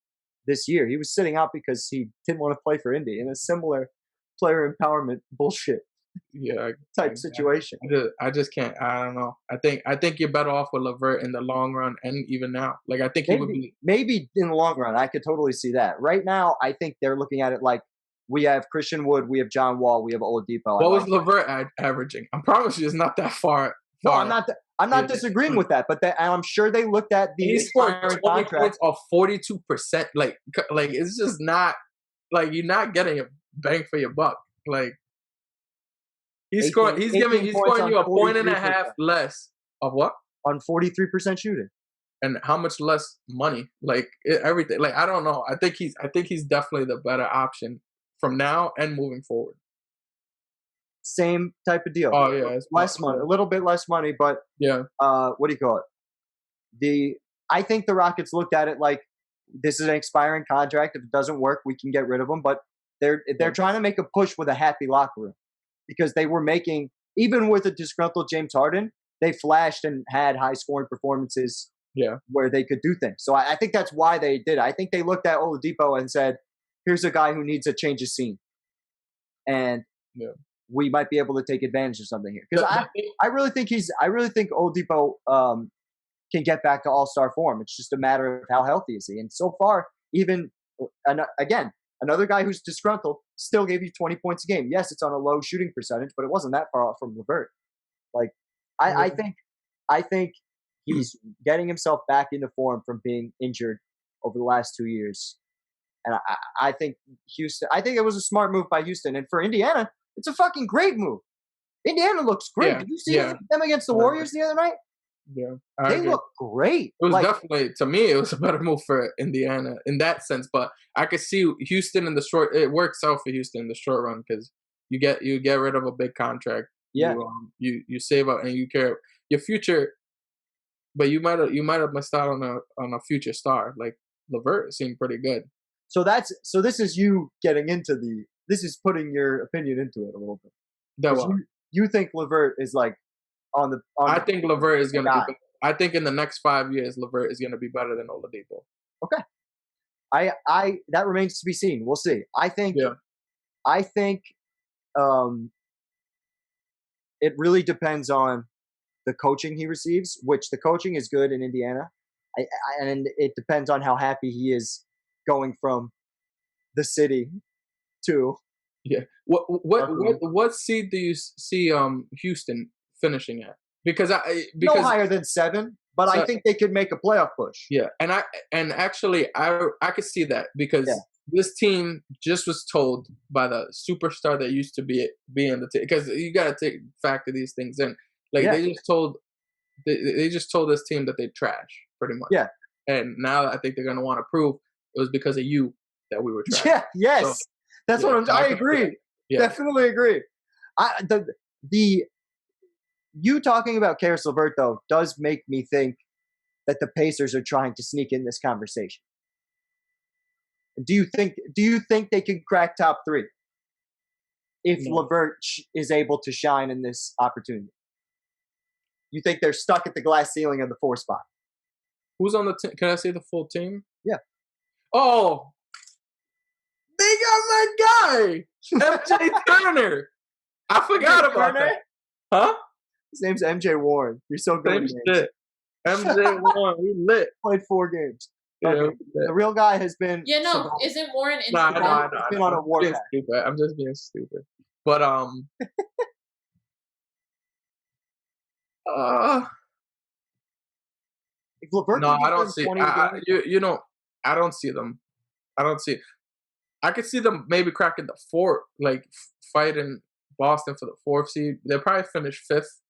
this year. He was sitting out because he didn't want to play for Indy in a similar player empowerment bullshit type situation. I just can't. I don't know. I think you're better off with LeVert in the long run, and even now. Like, I think he would be. Maybe in the long run, I could totally see that. Right now, I think they're looking at it like we have Christian Wood, we have John Wall, we have Oladipo. What was LeVert averaging? I promise you, it's not that far. No, I'm not disagreeing with that, but I'm sure they looked at the expiring contract of 42%. Like it's just not like you're not getting a bang for your buck. Like he's scoring you a point and a half less of what? On 43% shooting. And how much less money? Like everything. Like, I don't know. I think he's definitely the better option from now and moving forward. Same type of deal. Oh yeah, less money, a little bit less money, but yeah. What do you call it? I think the Rockets looked at it like this is an expiring contract. If it doesn't work, we can get rid of him. But they're trying to make a push with a happy locker room because they were making, even with a disgruntled James Harden, they flashed and had high scoring performances. Yeah, where they could do things. So I think that's why they did it. I think they looked at Oladipo and said, "Here's a guy who needs a change of scene," and we might be able to take advantage of something here. Because I really think Oladipo can get back to all-star form. It's just a matter of how healthy is he. And so far, even again, another guy who's disgruntled still gave you 20 points a game. Yes, it's on a low shooting percentage, but it wasn't that far off from LeVert. Like I think he's getting himself back into form from being injured over the last 2 years. And I think it was a smart move by Houston. And for Indiana, it's a fucking great move. Indiana looks great. Yeah, Did you see them against the Warriors the other night? Yeah. They look great. It was definitely, to me, it was a better move for Indiana in that sense. But I could see Houston in the short, it works out for Houston in the short run because you get rid of a big contract. Yeah. You save up and you care your future. But you might have missed out on a future star. Like LeVert seemed pretty good. So this is you getting into this is putting your opinion into it a little bit. You think LeVert is like I think LeVert is going to be. I think in the next 5 years, LeVert is going to be better than Oladipo. Okay. That remains to be seen. We'll see. I think it really depends on the coaching he receives, which the coaching is good in Indiana. And it depends on how happy he is going from the city to. Yeah. What seed do you see Houston finishing at? Because no higher than 7, but I think they could make a playoff push. Yeah, and actually I could see that because this team just was told by the superstar that used to be in the team, because you got to factor these things in. Like they just told this team that they trash pretty much. Yeah. And now I think they're gonna want to prove it was because of you that we were trash. Yeah. Yes. That's Yeah, what I agree. Yeah. Definitely agree. The you talking about Karis LeVert though does make me think that the Pacers are trying to sneak in this conversation. Do you think they can crack top 3 if No. LeVert is able to shine in this opportunity? You think they're stuck at the glass ceiling of the 4 spot? Who's on the team? Can I say the full team? Yeah. Oh, they got my guy, MJ Turner. I forgot about that. Huh? His name's MJ Warren. You're so good Same at games. shit. MJ Warren, we lit. Played 4 games. Yeah, Okay. The real guy has been. Yeah, no, isn't Warren in Nah, been on a I'm warpath. stupid. I'm just being stupid. But If LeVert no, I don't see. 20 you know, I don't see them. I don't see. I could see them maybe cracking the 4th, like fighting Boston for the 4th seed. They'll probably finish 5th,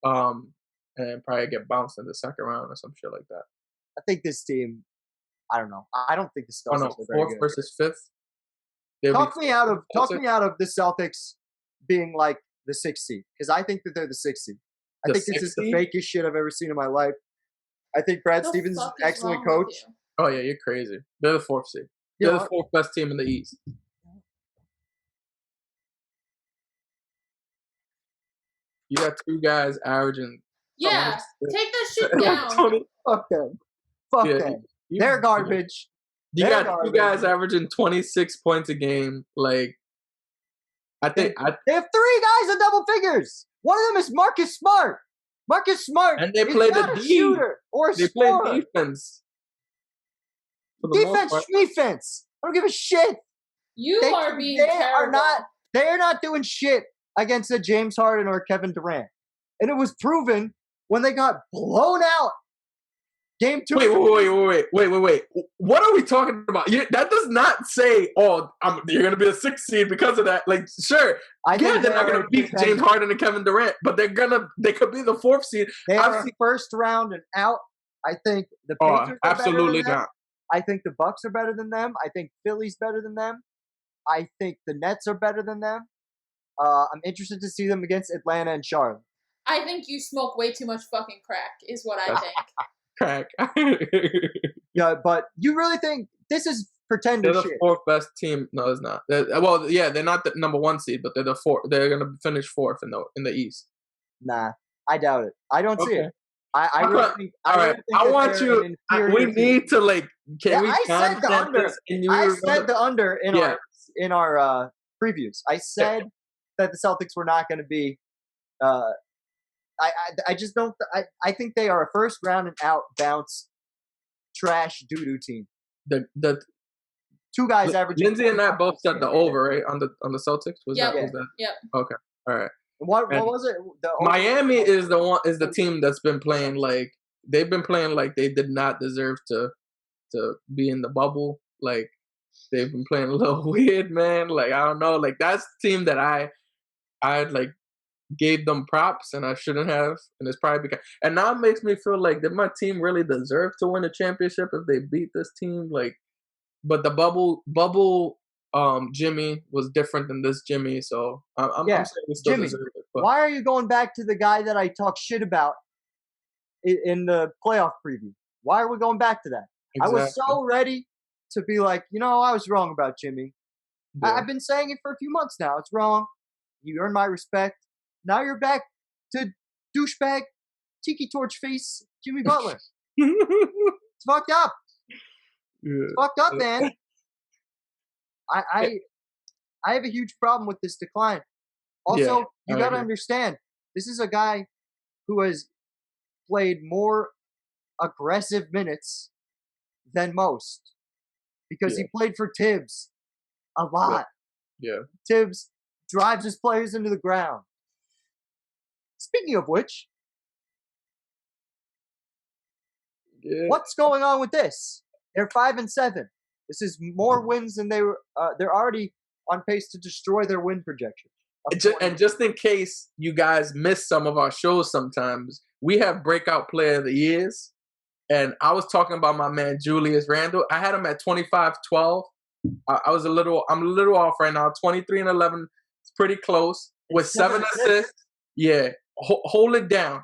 and probably get bounced in the 2nd round or some shit like that. I think this team. I don't know. I don't think the Oh Celtics no, are very 4th good. versus 5th. Talk me out of the Celtics being like the 6th seed because I think that they're the 6th seed. I think this is the fakest shit I've ever seen in my life. I think Brad Stevens is an excellent coach. Oh yeah, you're crazy. They're the 4th seed. They're the 4th best team in the East. You got 2 guys averaging. Yeah, take that shit down. Fuck them. Fuck them. They're garbage. You got 2 guys averaging 26 points a game. Like, I think they have 3 guys in double figures. One of them is Marcus Smart. Marcus Smart, and they play the D. shooter or a they scorer. play defense. Defense. I don't give a shit. You are being terrible. They're not doing shit against a James Harden or Kevin Durant, and it was proven when they got blown out. Game 2. Wait. What are we talking about? That does not say, "Oh, you're going to be a 6th seed because of that." Like, sure, they're not going to beat James Harden and Kevin Durant, but they could be the 4th seed. They are first round and out. I think the Pacers are absolutely better than them. not. I think the Bucks are better than them. I think Philly's better than them. I think the Nets are better than them. I'm interested to see them against Atlanta and Charlotte. I think you smoke way too much fucking crack, is what I think. Crack. Yeah, but you really think this is pretender shit? They're the 4th best team. No, it's not. They're not the number 1 seed, but they're the 4th. They're going to finish 4th in the East. Nah, I doubt it. I don't see it. I want you. We need to like. Can we? I said the under. I said the under in our previews. I said that the Celtics were not going to be. I just don't. I think they are a first round and out bounce trash doo doo team. The 2 guys averaging. Lindsay and I both said the over, right, on the Celtics. Was that? Yep. Okay. All right. What was it? Miami is the team that's been playing like they've been playing like they did not deserve to be in the bubble. Like they've been playing a little weird, man. Like I don't know. Like that's the team that I like gave them props and I shouldn't have. And it's probably because and now it makes me feel like did my team really deserve to win a championship if they beat this team? Like, but the bubble. Jimmy was different than this Jimmy, so I'm saying we still Jimmy, deserve it. But. Why are you going back to the guy that I talked shit about in the playoff preview? Why are we going back to that? Exactly. I was so ready to be like, I was wrong about Jimmy. Yeah. I've been saying it for a few months now. It's wrong. You earned my respect. Now you're back to douchebag, tiki torch face Jimmy Butler. It's fucked up. Yeah. It's fucked up, man. I have a huge problem with this decline. Also, you got to understand, this is a guy who has played more aggressive minutes than most because he played for Tibbs a lot. Yeah. Tibbs drives his players into the ground. Speaking of which, what's going on with this? They're 5-7. This is more wins than they were. They're already on pace to destroy their win projection. And just in case you guys miss some of our shows sometimes, we have Breakout Player of the Years. And I was talking about my man Julius Randle. I had him at 25-12. I'm a little off right now. 23-11. It's pretty close with 7 assists. Yeah, hold it down.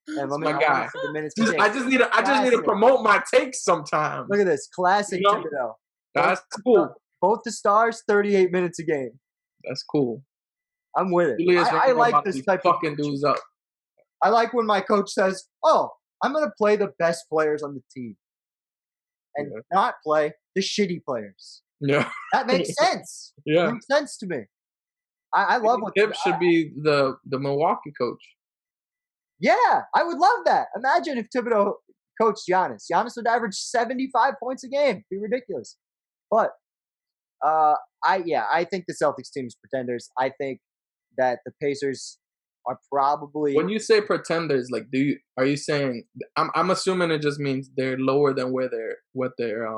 And let me, my guy. The minutes I just need to promote my takes sometimes. Look at this classic Thibodeau. That's cool. Both the stars, 38 minutes a game. That's cool. I'm with it. I like this type of fucking dudes up. I like when my coach says, "Oh, I'm going to play the best players on the team, and not play the shitty players." Yeah, that makes sense. Yeah, it makes sense to me. I love what Tip should be the Milwaukee coach. Yeah, I would love that. Imagine if Thibodeau coached Giannis. Giannis would average 75 points a game. It'd be ridiculous. But I think the Celtics team is pretenders. I think that the Pacers are probably. When you say pretenders, like, are you saying? I'm assuming it just means they're lower than what they're.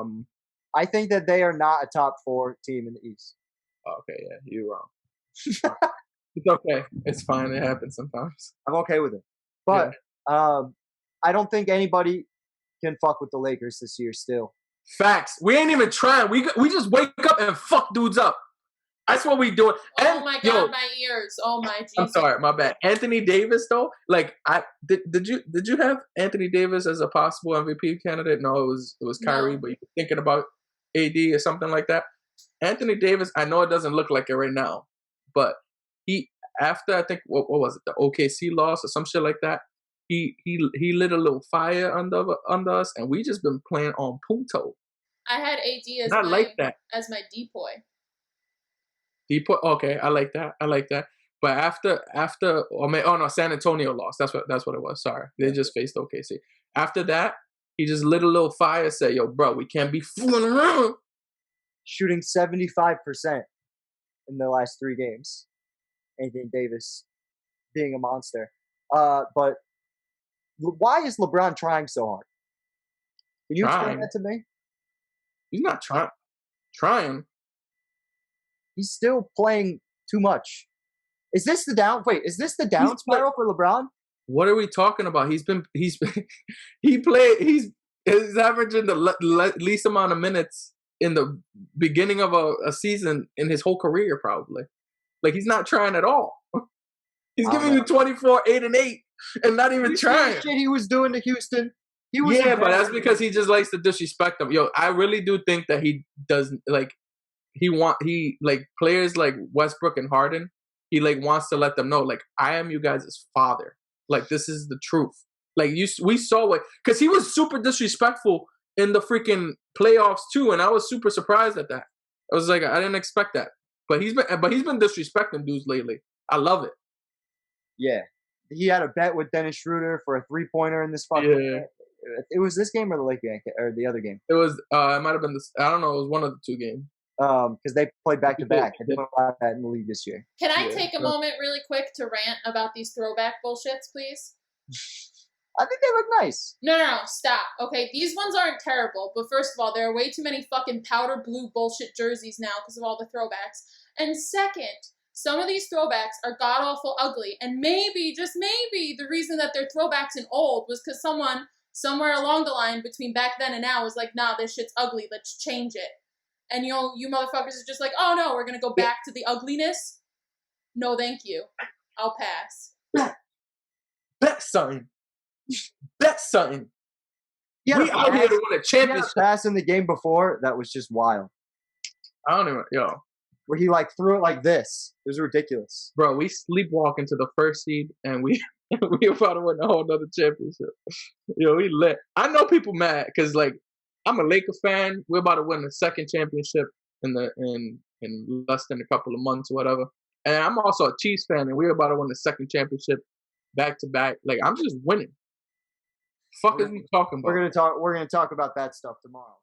I think that they are not a top 4 team in the East. Okay, yeah, you're wrong. It's okay. It's fine. It happens sometimes. I'm okay with it. But I don't think anybody can fuck with the Lakers this year still. Facts. We ain't even trying. We just wake up and fuck dudes up. That's what we doing. Oh my god, my ears. Oh my Jesus. I'm sorry, my bad. Anthony Davis though, like did you have Anthony Davis as a possible MVP candidate? No, it was Kyrie, but you were thinking about AD or something like that. Anthony Davis, I know it doesn't look like it right now, but after I think what was it, the OKC loss or some shit like that, he lit a little fire under us, and we just been playing on punto. I had AD as my depoy. Depoy, okay, I like that. But after San Antonio lost. That's what it was. Sorry, they just faced OKC. After that, he just lit a little fire. Said, "Yo, bro, we can't be fooling around." Shooting 75% in the last 3 games. Anthony Davis being a monster. But why is LeBron trying so hard? Can you explain that to me? He's not trying. He's still playing too much. Is this the down spiral for LeBron? What are we talking about? He's averaging the least amount of minutes in the beginning of a season in his whole career, probably. Like, he's not trying at all. He's giving you 24, 8, and 8, and not even trying. The shit he was doing to Houston. But that's because he just likes to disrespect them. Yo, I really do think that he doesn't like. He players like Westbrook and Harden. He wants to let them know, like, I am you guys' father. Like, this is the truth. Like, we saw it because he was super disrespectful in the freaking playoffs too, and I was super surprised at that. I was like, I didn't expect that. But he's been disrespecting dudes lately. I love it. Yeah, he had a bet with Dennis Schroeder for a 3-pointer in this fucking. Yeah. It was this game or the Lake game or the other game. It was. It might have been this. I don't know. It was one of the 2 games. Because they played back to back. They didn't allow that in the league this year. Can I take a moment really quick to rant about these throwback bullshits, please? I think they look nice. No, stop. Okay, these ones aren't terrible, but first of all, there are way too many fucking powder blue bullshit jerseys now because of all the throwbacks. And second, some of these throwbacks are god-awful ugly, and maybe, just maybe, the reason that they're throwbacks and old was because someone, somewhere along the line between back then and now, was like, nah, this shit's ugly, let's change it. And you motherfuckers are just like, oh no, we're gonna go back to the ugliness? No, thank you. I'll pass. Bet something. We out here to win a championship. Pass in the game before that was just wild. I don't even where he threw it like this. It was ridiculous, bro. We sleepwalk into the first seed, and we about to win a whole nother championship. Yo, we lit. I know people mad because I'm a Lakers fan. We're about to win the 2nd championship in less than a couple of months or whatever. And I'm also a Chiefs fan, and we're about to win the 2nd championship back to back. Like, I'm just winning. Fuck is we talking about? We're gonna talk about that stuff tomorrow.